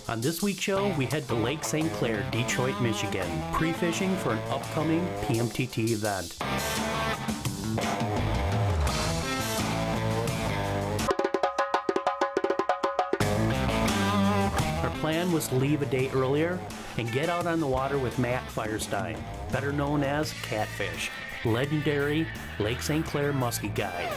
On this week's show, we head to Lake St. Clair, Detroit, Michigan, pre-fishing for an upcoming PMTT event. Our plan was to leave a day earlier and get out on the water with Matt Firestein, better known as Catfish, legendary Lake St. Clair Musky guide.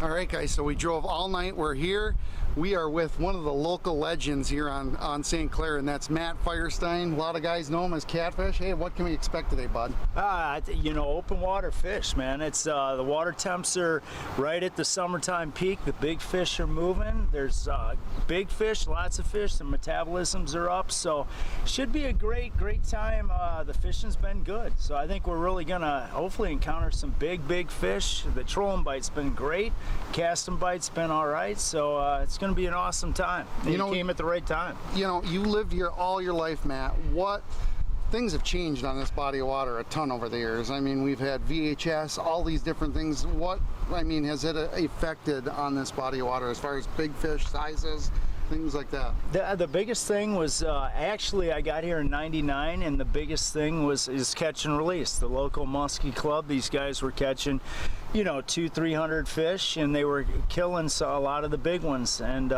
Alright guys, so we drove all night. We're here. We are with one of the local legends here on St. Clair, and that's Matt Firestein. A lot of guys know him as Catfish. Hey, what can we expect today, bud? You know, open water fish, man. It's the water temps are right at the summertime peak. The big fish are moving. There's big fish, lots of fish. The metabolisms are up, so should be a great time. The fishing's been good, so I think we're really gonna hopefully encounter some big fish. The trolling bite's been great. Casting bite's been all right, so it's going to be an awesome time. You came at the right time. You know, you lived here all your life, Matt. What things have changed on this body of water a ton over the years? I mean, we've had VHS, all these different things. What, I mean, has it affected on this body of water as far as big fish sizes, things like that? The biggest thing was actually I got here in '99, and the biggest thing is catch and release. The local musky club, these guys were catching, you know, 200-300 fish, and they were killing a lot of the big ones, and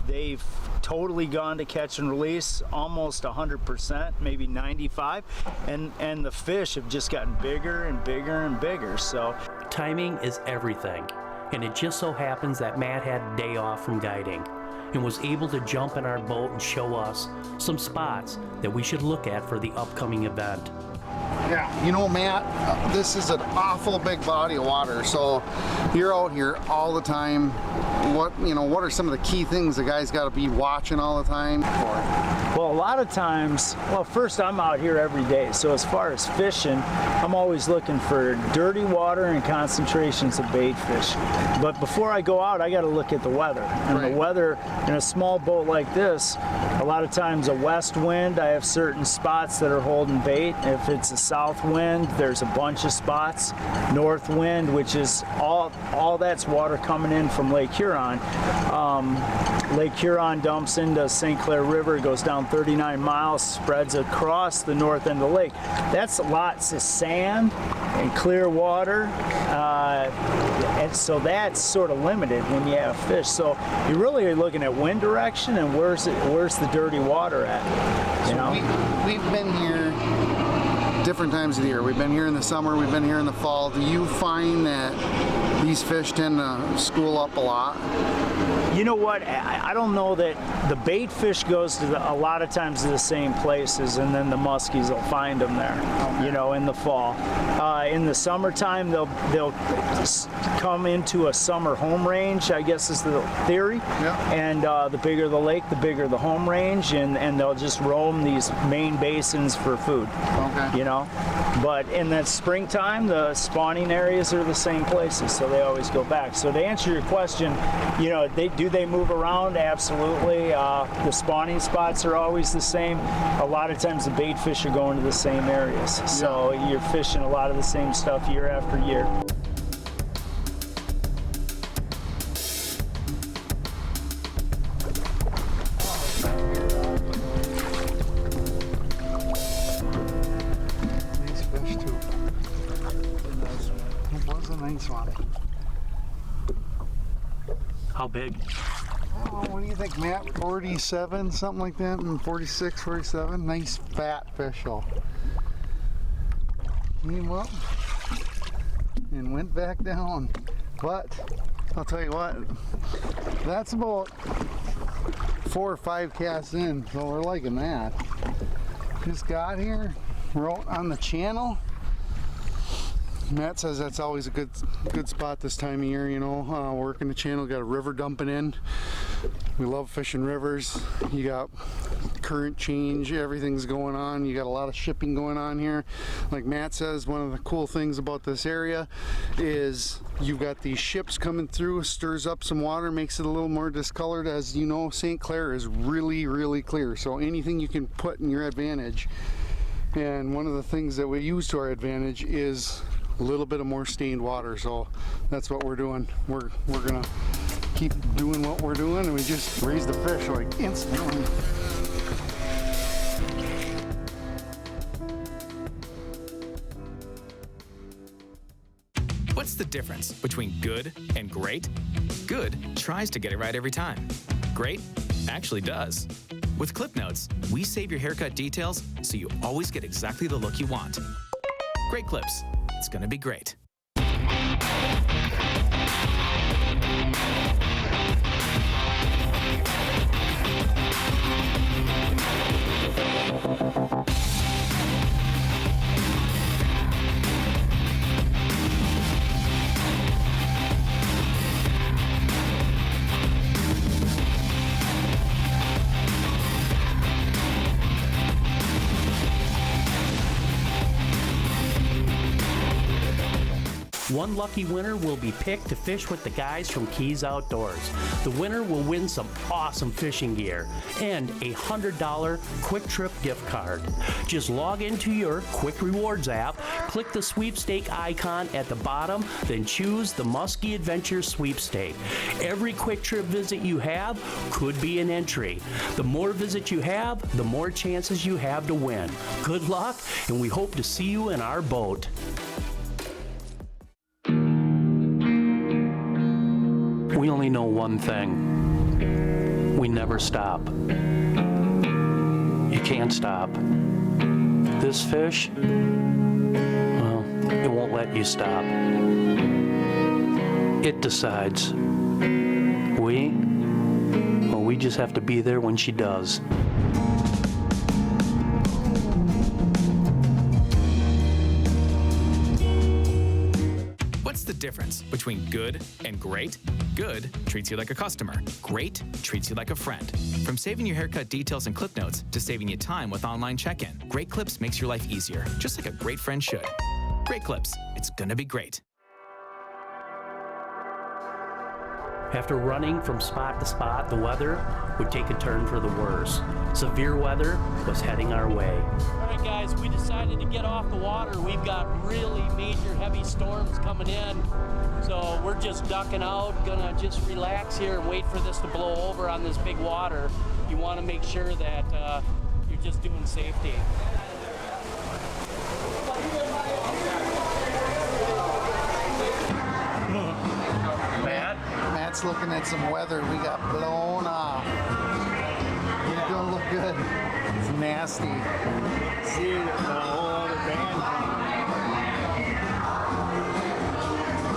they've totally gone to catch and release, almost 100%, maybe 95, and the fish have just gotten bigger and bigger and bigger. So timing is everything, and it just so happens that Matt had a day off from guiding and was able to jump in our boat and show us some spots that we should look at for the upcoming event. Yeah, you know, Matt, this is an awful big body of water, so you're out here all the time. What are some of the key things the guys got to be watching all the time for? Well, a lot of times, well, first, I'm out here every day, so as far as fishing, I'm always looking for dirty water and concentrations of bait fish. But before I go out, I got to look at the weather. And the weather in a small boat like this, a lot of times a west wind, I have certain spots that are holding bait. If it's a south wind, there's a bunch of spots. North wind, which is all that's water coming in from Lake Huron. Lake Huron dumps into St. Clair River, goes down 39 miles, spreads across the north end of the lake. That's lots of sand and clear water, and so that's sort of limited when you have fish. So you really are looking at wind direction and where's the dirty water at. You know, we've been here different times of the year. We've been here in the summer, we've been here in the fall. Do you find that these fish tend to school up a lot? You know what, I don't know that the bait fish goes to a lot of times to the same places, and then the muskies will find them there, you know, in the fall. In the summertime, they'll come into a summer home range, I guess is the theory. Yeah. And the bigger the lake, the bigger the home range, and they'll just roam these main basins for food. Okay. You know, but in that springtime, the spawning areas are the same places, so they always go back. So to answer your question, you know, they move around? Absolutely. The spawning spots are always the same. A lot of times the bait fish are going to the same areas, so you're fishing a lot of the same stuff year after year. this one. How big? Oh, what do you think, Matt? 47, something like that, and 46, 47. Nice fat fish. Came up and went back down. But I'll tell you what, that's about 4 or 5 casts in, so we're liking that. Just got here, we're out on the channel. Matt says that's always a good spot this time of year, you know, working the channel, got a river dumping in. We love fishing rivers. You got current change, everything's going on. You got a lot of shipping going on here. Like Matt says, one of the cool things about this area is you've got these ships coming through, stirs up some water, makes it a little more discolored. As you know, St. Clair is really, really clear. So anything you can put in your advantage. And one of the things that we use to our advantage is a little bit of more stained water, so that's what we're doing. We're gonna keep doing what we're doing, and we just raise the fish like instantly. What's the difference between good and great? Good tries to get it right every time. Great actually does. With Clip Notes, we save your haircut details so you always get exactly the look you want. Great clips. It's gonna be great. One lucky winner will be picked to fish with the guys from Keys Outdoors. The winner will win some awesome fishing gear and a $100 Quick Trip gift card. Just log into your Quick Rewards app, click the sweepstake icon at the bottom, then choose the Muskie Adventure Sweepstake. Every Quick Trip visit you have could be an entry. The more visits you have, the more chances you have to win. Good luck, and we hope to see you in our boat. We only know one thing. We never stop. You can't stop. This fish, well, it won't let you stop. It decides. We just have to be there when she does. What's the difference between good and great? Good treats you like a customer. Great treats you like a friend. From saving your haircut details and clip notes to saving you time with online check-in, Great Clips makes your life easier, just like a great friend should. Great Clips. It's gonna be great. After running from spot to spot, the weather would take a turn for the worse. Severe weather was heading our way. All right, guys, we decided to get off the water. We've got really major heavy storms coming in, so we're just ducking out, gonna just relax here and wait for this to blow over on this big water. You want to make sure that you're just doing safety. Matt's looking at some weather. We got blown off. It don't look good. It's nasty. See, the whole other band.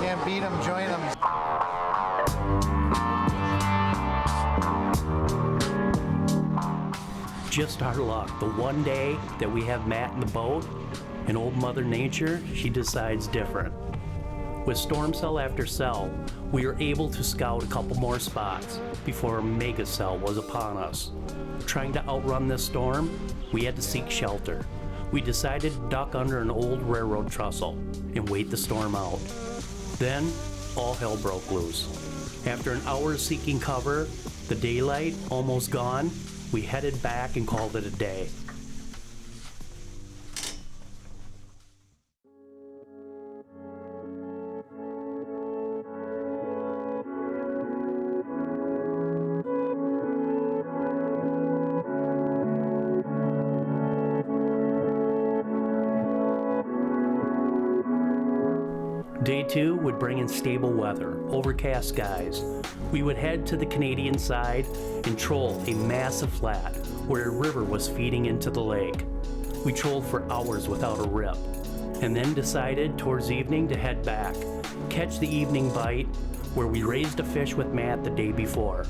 Can't beat them, join them. Just our luck. The one day that we have Matt in the boat, and old Mother Nature, she decides different. With storm cell after cell, we were able to scout a couple more spots before a mega cell was upon us. Trying to outrun this storm, we had to seek shelter. We decided to duck under an old railroad trestle and wait the storm out. Then, all hell broke loose. After an hour seeking cover, the daylight almost gone, we headed back and called it a day. Day 2 would bring in stable weather, overcast skies. We would head to the Canadian side and troll a massive flat where a river was feeding into the lake. We trolled for hours without a rip, and then decided towards evening to head back, catch the evening bite, where we raised a fish with Matt the day before.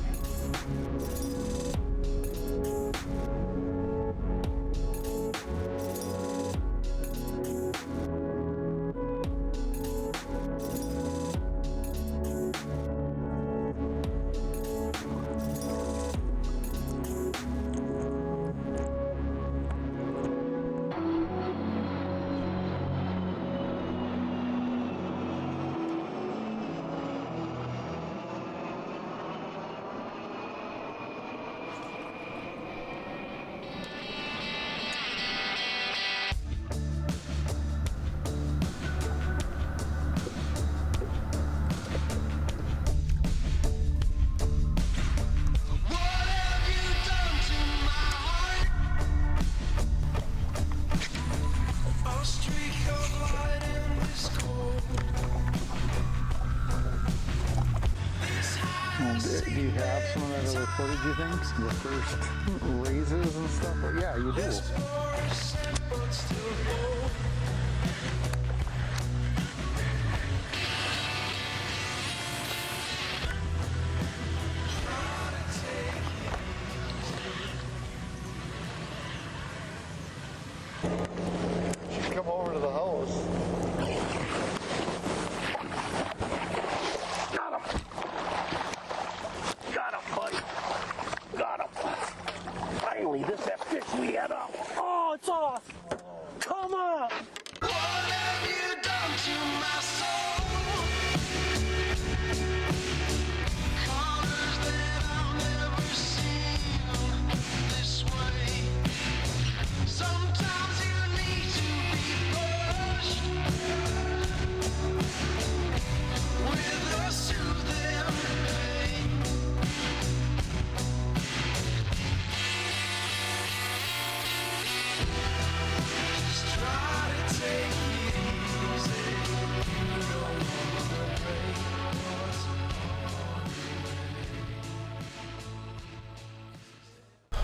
Do you have some of that other footage, you think? The first raises and stuff? Yeah, you do. Come over to the house. Finally, this is that fish we had up. Oh, it's off. Come on. What have you done to my soul? Colors that I've never seen this way. Sometimes you need to be pushed with a soothing pain.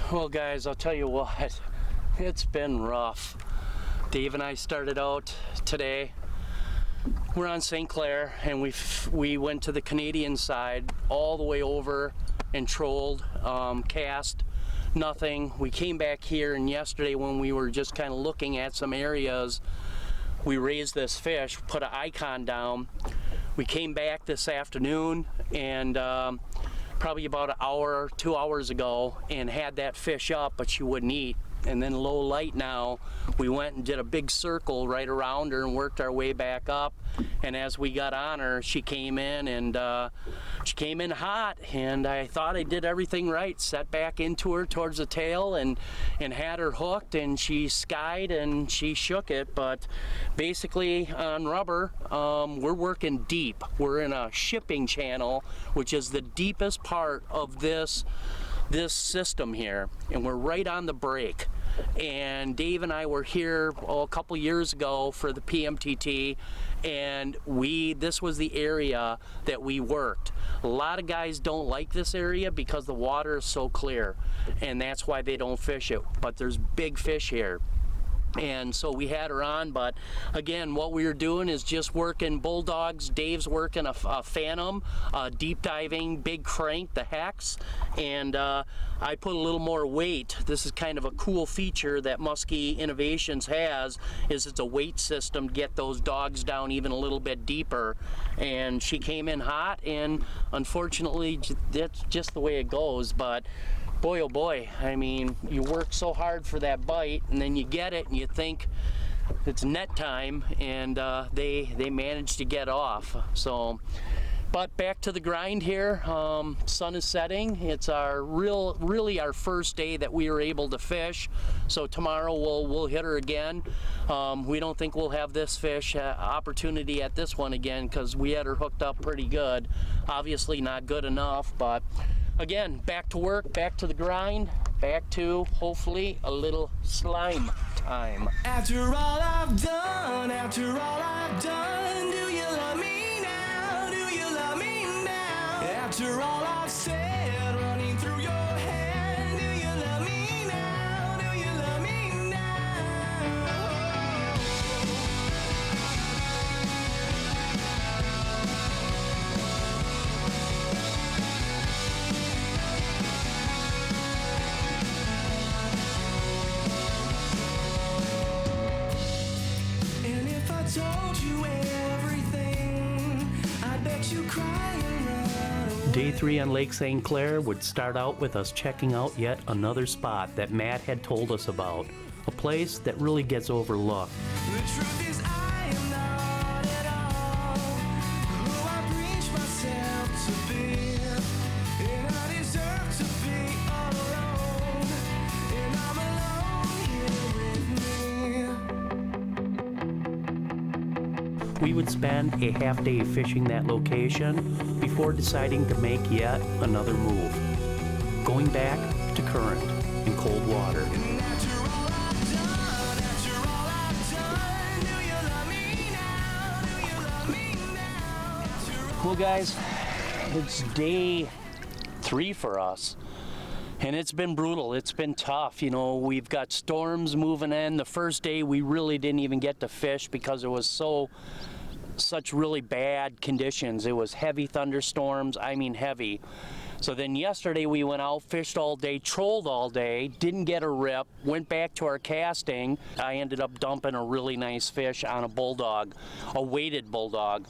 Well, guys, I'll tell you what, it's been rough. Dave and I started out today. We're on St. Clair, and we went to the Canadian side all the way over and trolled, cast, nothing. We came back here, and yesterday when we were just kind of looking at some areas, we raised this fish, put an icon down. We came back this afternoon, and probably about an hour, 2 hours ago, and had that fish up, but she wouldn't eat. And then low light now, we went and did a big circle right around her and worked our way back up. And as we got on her, she came in, and she came in hot, and I thought I did everything right. Set back into her towards the tail and had her hooked, and she skied and she shook it. But basically on rubber, we're working deep. We're in a shipping channel, which is the deepest part of this system here, and we're right on the break. And Dave and I were here a couple years ago for the PMTT, and this was the area that we worked. A lot of guys don't like this area because the water is so clear, and that's why they don't fish it. But there's big fish here. And so we had her on, but again, what we were doing is just working bulldogs. Dave's working a Phantom, deep diving, big crank, the Hex, and I put a little more weight. This is kind of a cool feature that Muskie Innovations has, is it's a weight system to get those dogs down even a little bit deeper. And she came in hot, and unfortunately, that's just the way it goes. But boy, oh boy, I mean, you work so hard for that bite, and then you get it, and you think it's net time, and they managed to get off. So, but back to the grind here. Sun is setting. It's really our first day that we were able to fish. So tomorrow we'll hit her again. We don't think we'll have this fish opportunity at this one again, because we had her hooked up pretty good. Obviously not good enough, but again, back to work, back to the grind, back to hopefully a little slime time. After all I've done, do you love me? after all I've said, running through your head, do you love me now? Do you love me now? And if I told you everything, I bet you cry and run away. Day 3 on Lake St. Clair would start out with us checking out yet another spot that Matt had told us about, a place that really gets overlooked. The truth is I am not at all who I preach myself to be, and I deserve to be all alone, and I'm alone here with me. We would spend a half day fishing that location before deciding to make yet another move, going back to current and cold water. And after all I've done, do you love me now? Do you love me now? After all Well guys, it's day 3 for us. And it's been brutal, it's been tough. You know, we've got storms moving in. The first day we really didn't even get to fish because it was such really bad conditions. It was heavy thunderstorms, I mean heavy. So then yesterday we went out, fished all day, trolled all day, didn't get a rip, went back to our casting. I ended up dumping a really nice fish on a bulldog, a weighted bulldog.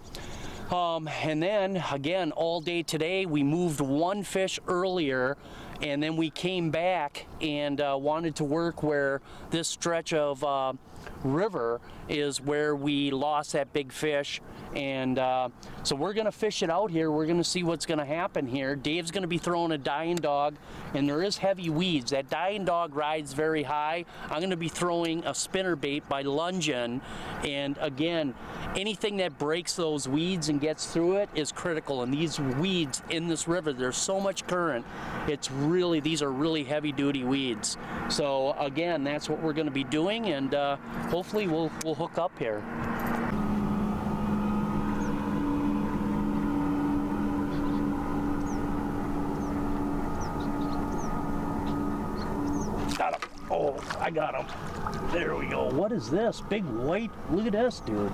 And then again, all day today, we moved one fish earlier, and then we came back and wanted to work where this stretch of river is where we lost that big fish. And so we're gonna fish it out here. We're gonna see what's gonna happen here. Dave's gonna be throwing a dying dog, and there is heavy weeds. That dying dog rides very high. I'm gonna be throwing a spinnerbait by Llungen, and again, anything that breaks those weeds and gets through it is critical. And these weeds in this river, there's so much current. These are really heavy duty weeds. So again, that's what we're gonna be doing, and hopefully we'll hook up here. Got him. Oh, I got him. There we go. What is this? Big white. Look at this, dude.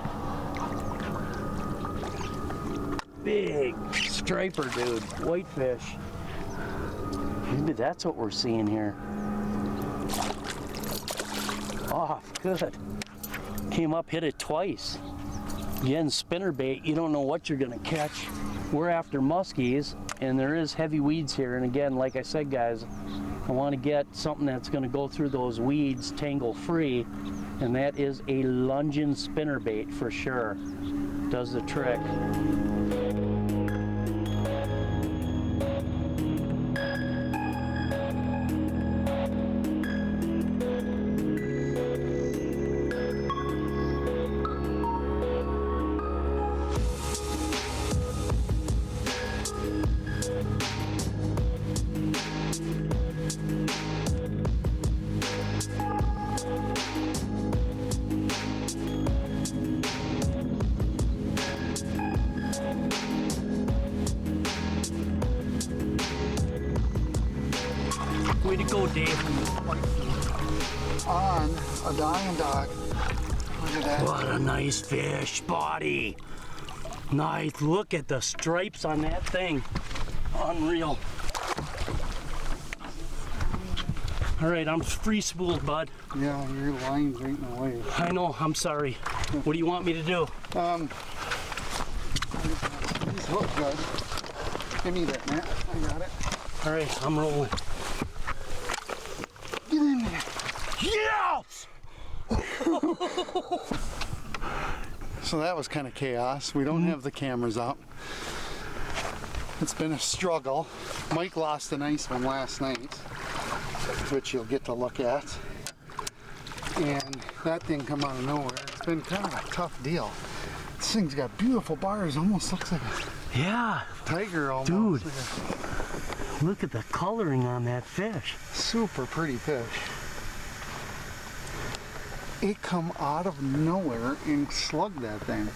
Big striper, dude. Whitefish. Maybe that's what we're seeing here. Oh, good. Came up, hit it twice. Again, spinnerbait, you don't know what you're gonna catch. We're after muskies, and there is heavy weeds here. And again, like I said, guys, I want to get something that's going to go through those weeds tangle free, and that is a Llungen spinnerbait for sure. Does the trick. Way to go, Dave. On a dying dog. Look at that. What a nice fish body. Nice. Look at the stripes on that thing. Unreal. All right, I'm free spooled, bud. Yeah, your line's right in the way. I know, I'm sorry. What do you want me to do? He's hooked good. Give me that, Matt. I got it. All right, I'm rolling. Get in there. Yes! So that was kind of chaos. We don't have the cameras up. It's been a struggle. Mike lost a nice one last night, which you'll get to look at. And that thing come out of nowhere. It's been kind of a tough deal. This thing's got beautiful bars. Almost looks like a Yeah. tiger almost. Dude. Like Look at the coloring on that fish. a super pretty fish. It come out of nowhere and slugged that thing.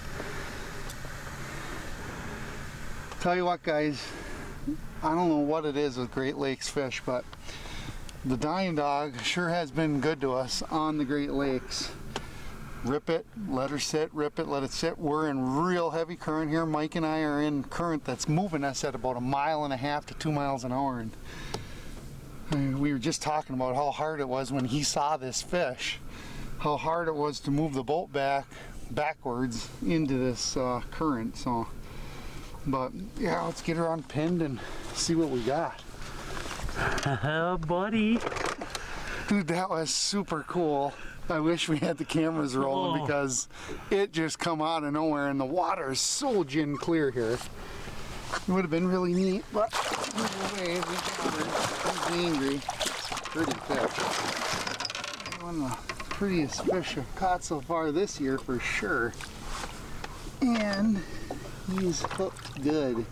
Tell you what, guys, I don't know what it is with Great Lakes fish, but the dying dog sure has been good to us on the Great Lakes. Rip it, let her sit, rip it, let it sit. We're in real heavy current here. Mike and I are in current that's moving us at about 1.5 miles to 2 miles an hour. And we were just talking about how hard it was when he saw this fish, how hard it was to move the boat backwards into this current. So, but yeah, let's get her unpinned and see what we got. Buddy. Dude, that was super cool. I wish we had the cameras rolling because it just come out of nowhere and the water is so gin clear here. It would have been really neat, but either way, we got her. I'm angry. Pretty fish. One of the prettiest fish I've caught so far this year for sure. And he's hooked good.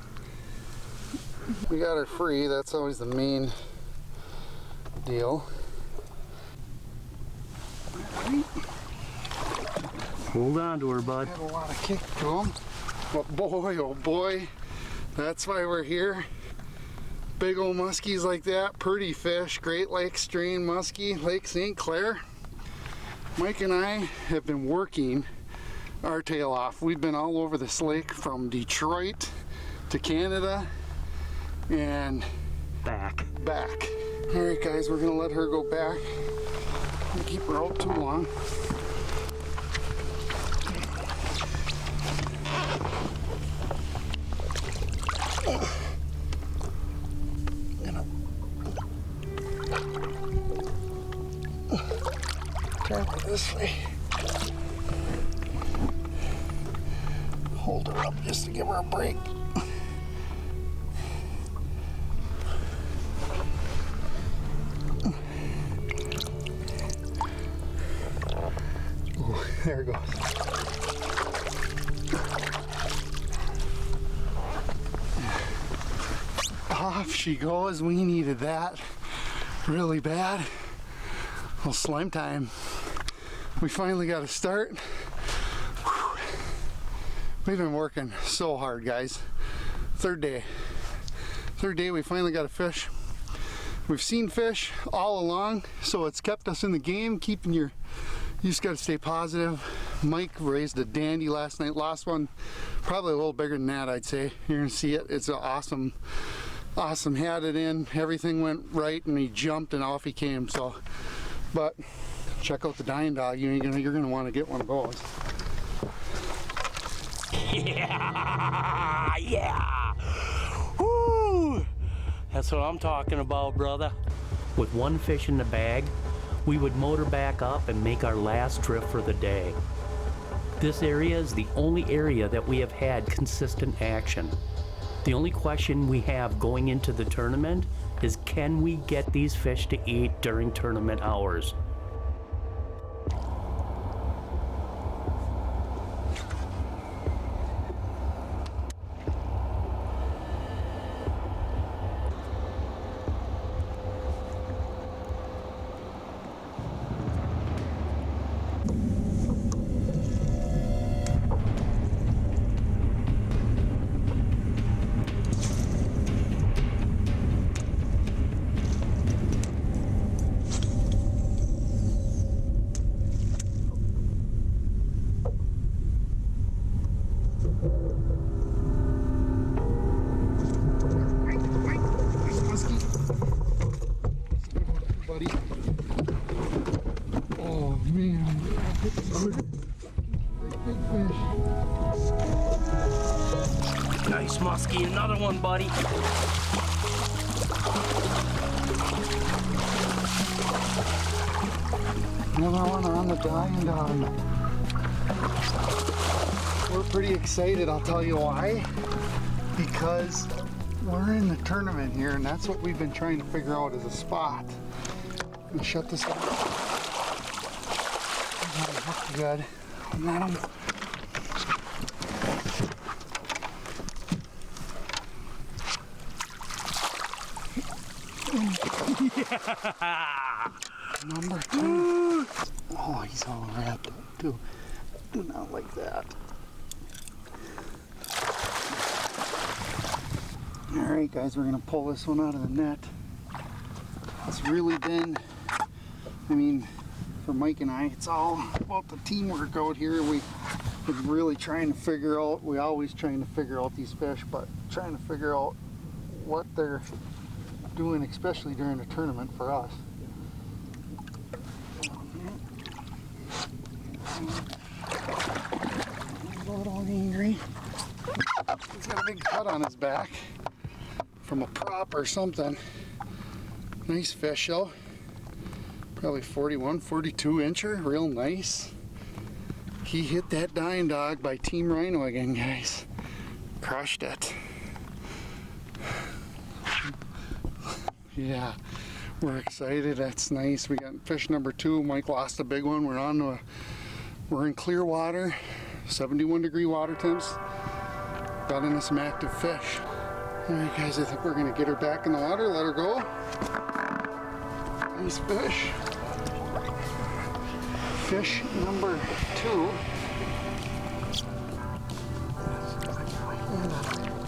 We got her free, that's always the main deal. Hold on to her, bud. Had a lot of kick to him, but boy, oh boy, that's why we're here. Big old muskies like that, pretty fish, Great Lakes strain muskie, Lake St. Clair. Mike and I have been working our tail off. We've been all over this lake from Detroit to Canada and back. All right, guys, we're gonna let her go back. Don't keep her out too long. Grab her this way. Hold her up just to give her a break. There it goes. Off she goes. We needed that really bad. Well, slime time. We finally got a start. Whew. We've been working so hard, guys. Third day we finally got a fish. We've seen fish all along, so it's kept us in the game, keeping your. You just got to stay positive. Mike raised a dandy last night. Lost one, probably a little bigger than that, I'd say. You're gonna see it. It's an awesome. Had it in. Everything went right, and he jumped, and off he came. So, but check out the dying dog. You're gonna want to get one of those. Yeah. Woo! That's what I'm talking about, brother. With one fish in the bag, we would motor back up and make our last trip for the day. This area is the only area that we have had consistent action. The only question we have going into the tournament is, can we get these fish to eat during tournament hours? Nice muskie, another one, buddy. Another one on the dying dog. We're pretty excited, I'll tell you why. Because we're in the tournament here, and that's what we've been trying to figure out as a spot. And shut this up. Good. Let him. Yeah. Number 2. Oh, he's all wrapped up too. Do not like that. All right, guys, we're gonna pull this one out of the net. It's really been, I mean, for Mike and I, it's all about the teamwork out here. We've been really trying to figure out, we always trying to figure out these fish, but trying to figure out what they're doing, especially during the tournament for us. He's a little angry. He's got a big cut on his back from a prop or something. Nice fish though. Probably 41, 42 incher, real nice. He hit that dying dog by Team Rhino again, guys. Crushed it. Yeah, we're excited. That's nice. We got fish number 2. Mike lost a big one. We're in clear water, 71-degree water temps. Got into some active fish. All right, guys, I think we're gonna get her back in the water. Let her go. Nice fish. Fish number 2.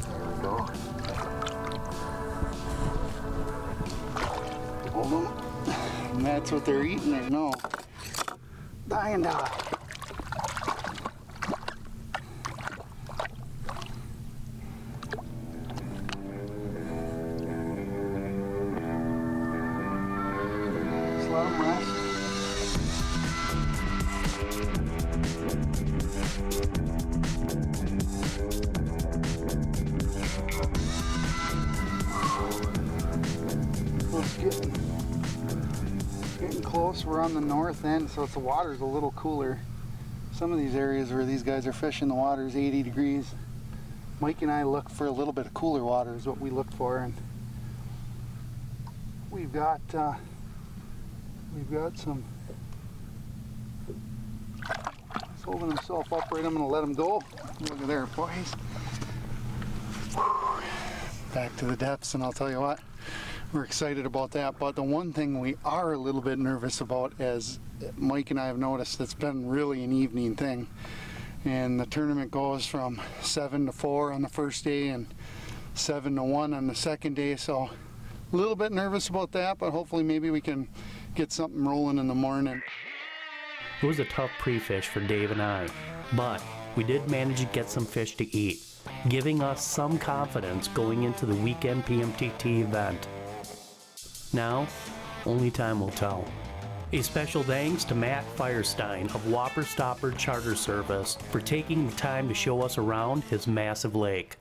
There we go. Hold on. And that's what they're eating there. No. Dying dog. Just let them rest. Getting close. We're on the north end, so the water's a little cooler. Some of these areas where these guys are fishing, the water's 80 degrees. Mike and I look for a little bit of cooler water is what we look for, and we've got some. He's holding himself upright. I'm going to let him go. Look at there, boys. Back to the depths, and I'll tell you what, we're excited about that. But the one thing we are a little bit nervous about, as Mike and I have noticed, it's been really an evening thing. And the tournament goes from 7 to 4 on the first day and 7 to 1 on the second day. So a little bit nervous about that, but hopefully maybe we can get something rolling in the morning. It was a tough pre-fish for Dave and I, but we did manage to get some fish to eat, giving us some confidence going into the weekend PMTT event. Now, only time will tell. A special thanks to Matt Firestein of Whopper Stopper Charter Service for taking the time to show us around his massive lake.